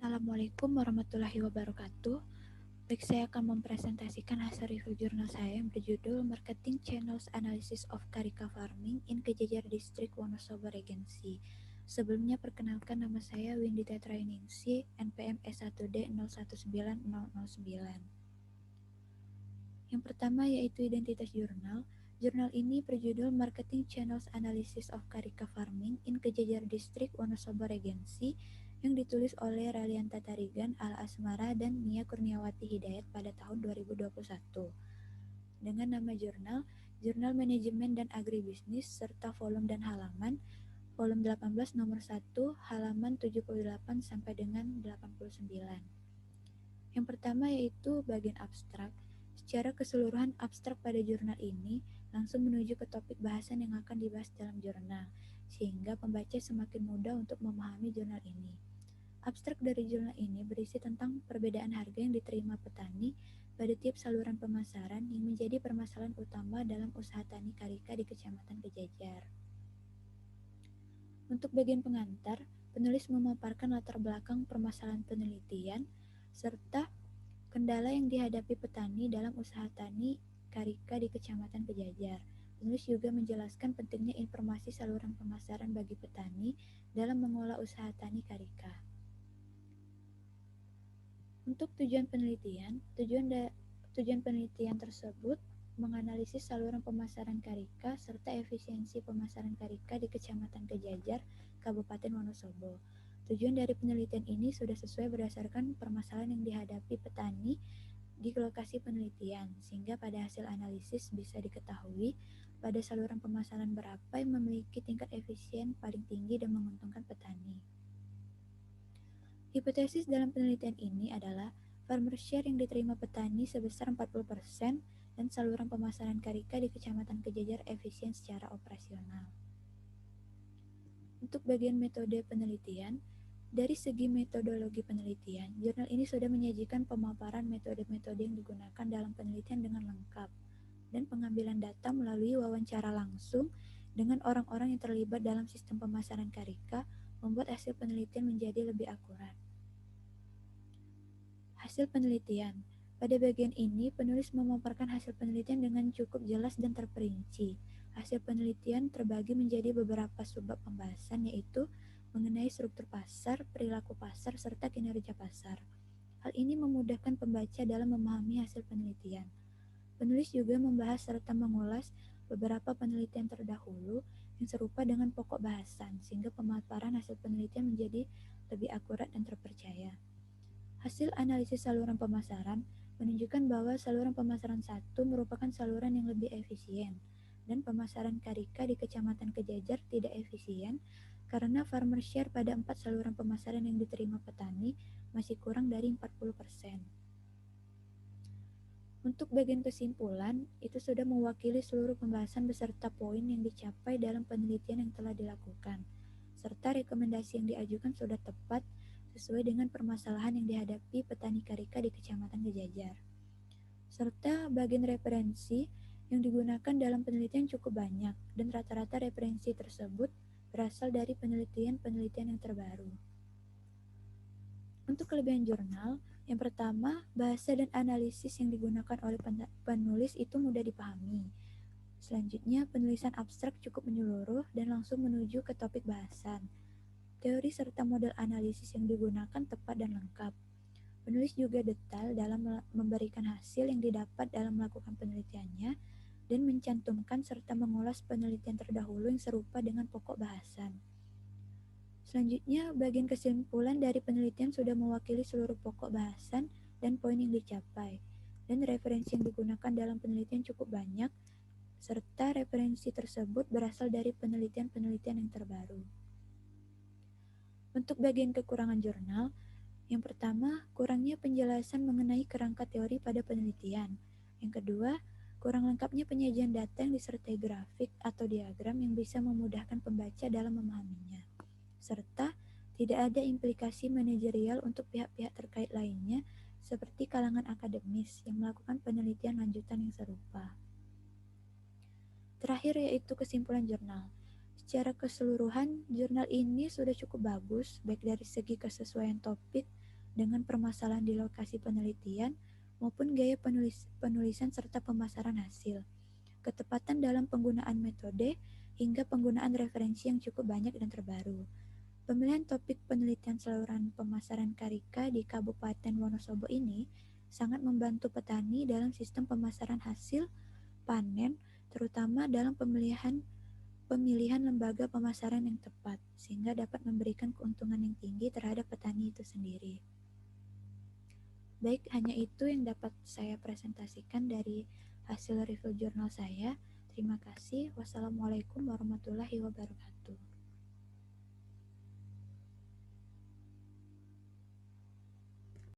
Assalamualaikum warahmatullahi wabarakatuh. Baik, saya akan mempresentasikan hasil review jurnal saya yang berjudul Marketing Channels Analysis of Carica Farming in Kejajar Distrik Wonosobo Regency. Sebelumnya perkenalkan, nama saya Windita Trainingsi, NPM S1D 019009. Yang pertama yaitu identitas jurnal. Jurnal ini berjudul Marketing Channels Analysis of Carica Farming in Kejajar Distrik Wonosobo Regency yang ditulis oleh Ralianta Tarigan, Al Asmara, dan Nia Kurniawati Hidayat pada tahun 2021. Dengan nama jurnal, Jurnal Manajemen dan Agribisnis, serta volume dan halaman, volume 18 nomor 1, halaman 78 sampai dengan 89. Yang pertama yaitu bagian abstrak. Secara keseluruhan abstrak pada jurnal ini langsung menuju ke topik bahasan yang akan dibahas dalam jurnal, sehingga pembaca semakin mudah untuk memahami jurnal ini. Abstrak dari jurnal ini berisi tentang perbedaan harga yang diterima petani pada tiap saluran pemasaran yang menjadi permasalahan utama dalam usaha tani Carica di Kecamatan Kejajar. Untuk bagian pengantar, penulis memaparkan latar belakang permasalahan penelitian serta kendala yang dihadapi petani dalam usaha tani Carica di Kecamatan Kejajar. Penulis juga menjelaskan pentingnya informasi saluran pemasaran bagi petani dalam mengolah usaha tani Carica. Untuk tujuan penelitian, tujuan penelitian tersebut menganalisis saluran pemasaran Carica serta efisiensi pemasaran Carica di Kecamatan Kejajar, Kabupaten Wonosobo. Tujuan dari penelitian ini sudah sesuai berdasarkan permasalahan yang dihadapi petani di lokasi penelitian, sehingga pada hasil analisis bisa diketahui pada saluran pemasaran berapa yang memiliki tingkat efisien paling tinggi dan menguntungkan petani. Hipotesis dalam penelitian ini adalah farmer share yang diterima petani sebesar 40% dan saluran pemasaran Carica di Kecamatan Kejajar efisien secara operasional. Untuk bagian metode penelitian, dari segi metodologi penelitian, jurnal ini sudah menyajikan pemaparan metode-metode yang digunakan dalam penelitian dengan lengkap dan pengambilan data melalui wawancara langsung dengan orang-orang yang terlibat dalam sistem pemasaran Carica membuat hasil penelitian menjadi lebih akurat. Hasil penelitian. Pada bagian ini, penulis memaparkan hasil penelitian dengan cukup jelas dan terperinci. Hasil penelitian terbagi menjadi beberapa subbab pembahasan, yaitu mengenai struktur pasar, perilaku pasar, serta kinerja pasar. Hal ini memudahkan pembaca dalam memahami hasil penelitian. Penulis juga membahas serta mengulas beberapa penelitian terdahulu yang serupa dengan pokok bahasan, sehingga pemaparan hasil penelitian menjadi lebih akurat dan terpercaya. Hasil analisis saluran pemasaran menunjukkan bahwa saluran pemasaran 1 merupakan saluran yang lebih efisien dan pemasaran Carica di Kecamatan Kejajar tidak efisien karena farmer share pada 4 saluran pemasaran yang diterima petani masih kurang dari 40%. Untuk bagian kesimpulan, itu sudah mewakili seluruh pembahasan beserta poin yang dicapai dalam penelitian yang telah dilakukan, serta rekomendasi yang diajukan sudah tepat sesuai dengan permasalahan yang dihadapi petani Carica di Kecamatan Kejajar. Serta bagian referensi yang digunakan dalam penelitian cukup banyak dan rata-rata referensi tersebut berasal dari penelitian-penelitian yang terbaru. Untuk kelebihan jurnal, yang pertama, bahasa dan analisis yang digunakan oleh penulis itu mudah dipahami. Selanjutnya, penulisan abstrak cukup menyeluruh dan langsung menuju ke topik bahasan. Teori serta model analisis yang digunakan tepat dan lengkap. Penulis juga detail dalam memberikan hasil yang didapat dalam melakukan penelitiannya dan mencantumkan serta mengulas penelitian terdahulu yang serupa dengan pokok bahasan. Selanjutnya, bagian kesimpulan dari penelitian sudah mewakili seluruh pokok bahasan dan poin yang dicapai, dan referensi yang digunakan dalam penelitian cukup banyak, serta referensi tersebut berasal dari penelitian-penelitian yang terbaru. Untuk bagian kekurangan jurnal, yang pertama, kurangnya penjelasan mengenai kerangka teori pada penelitian. Yang kedua, kurang lengkapnya penyajian data yang disertai grafik atau diagram yang bisa memudahkan pembaca dalam memahaminya. Serta, tidak ada implikasi manajerial untuk pihak-pihak terkait lainnya seperti kalangan akademis yang melakukan penelitian lanjutan yang serupa. Terakhir yaitu kesimpulan jurnal. Secara keseluruhan, jurnal ini sudah cukup bagus, baik dari segi kesesuaian topik dengan permasalahan di lokasi penelitian maupun gaya penulisan serta pemasaran hasil, ketepatan dalam penggunaan metode, hingga penggunaan referensi yang cukup banyak dan terbaru. Pemilihan topik penelitian saluran pemasaran Karika di Kabupaten Wonosobo ini sangat membantu petani dalam sistem pemasaran hasil panen, terutama dalam pemilihan lembaga pemasaran yang tepat, sehingga dapat memberikan keuntungan yang tinggi terhadap petani itu sendiri. Baik, hanya itu yang dapat saya presentasikan dari hasil review jurnal saya. Terima kasih. Wassalamualaikum warahmatullahi wabarakatuh.